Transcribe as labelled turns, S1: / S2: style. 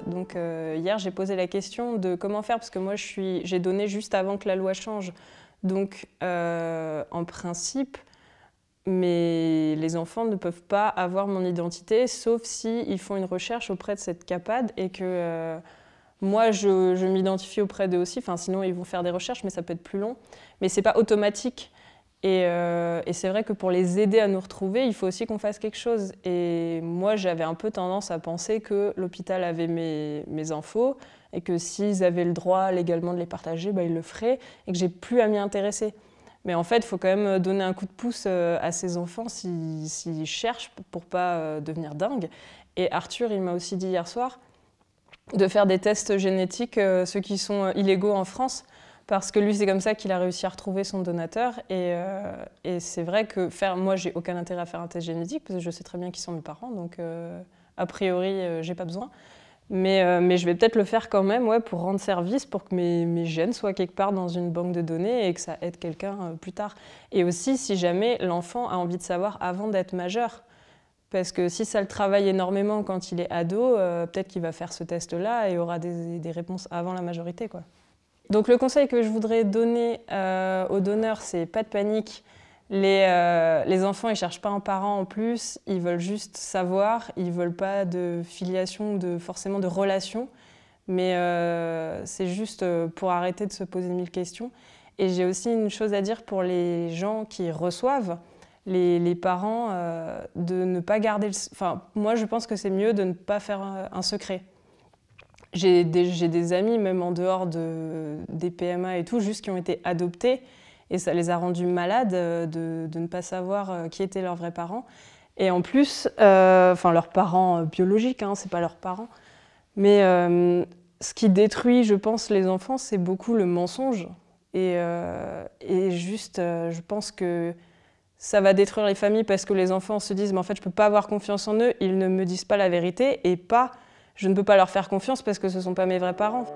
S1: Donc hier, j'ai posé la question de comment faire, parce que moi, j'ai donné juste avant que la loi change. Donc, en principe, les enfants ne peuvent pas avoir mon identité, sauf s'ils font une recherche auprès de cette CAPAD et que moi, je m'identifie auprès d'eux aussi. Enfin, sinon, ils vont faire des recherches, mais ça peut être plus long. Mais c'est pas automatique. Et c'est vrai que pour les aider à nous retrouver, il faut aussi qu'on fasse quelque chose. Et moi, j'avais un peu tendance à penser que l'hôpital avait mes infos et que s'ils avaient le droit légalement de les partager, bah, ils le feraient et que j'ai plus à m'y intéresser. Mais en fait, il faut quand même donner un coup de pouce à ces enfants s'ils cherchent pour pas devenir dingues. Et Arthur, il m'a aussi dit hier soir de faire des tests génétiques, ceux qui sont illégaux en France, parce que lui, c'est comme ça qu'il a réussi à retrouver son donateur. Et c'est vrai que moi, j'ai aucun intérêt à faire un test génétique, parce que je sais très bien qui sont mes parents, donc a priori, j'ai pas besoin. Mais je vais peut-être le faire quand même, ouais, pour rendre service, pour que mes gènes soient quelque part dans une banque de données et que ça aide quelqu'un plus tard. Et aussi, si jamais l'enfant a envie de savoir avant d'être majeur, parce que si ça le travaille énormément quand il est ado, peut-être qu'il va faire ce test-là et aura des réponses avant la majorité, quoi. Donc le conseil que je voudrais donner aux donneurs, c'est pas de panique. Les enfants, ils cherchent pas un parent en plus, ils veulent juste savoir, ils veulent pas de filiation, forcément de relation, mais c'est juste pour arrêter de se poser 1000 questions. Et j'ai aussi une chose à dire pour les gens qui reçoivent, les parents, de ne pas garder Enfin, moi, je pense que c'est mieux de ne pas faire un secret. J'ai des amis, même en dehors des PMA et tout, juste qui ont été adoptés. Et ça les a rendus malades de ne pas savoir qui étaient leurs vrais parents. Et en plus, enfin leurs parents biologiques, hein, c'est pas leurs parents. Mais ce qui détruit, je pense, les enfants, c'est beaucoup le mensonge. Et juste, je pense que ça va détruire les familles parce que les enfants se disent « mais en fait, je peux pas avoir confiance en eux, ils ne me disent pas la vérité » et pas « je ne peux pas leur faire confiance parce que ce sont pas mes vrais parents ».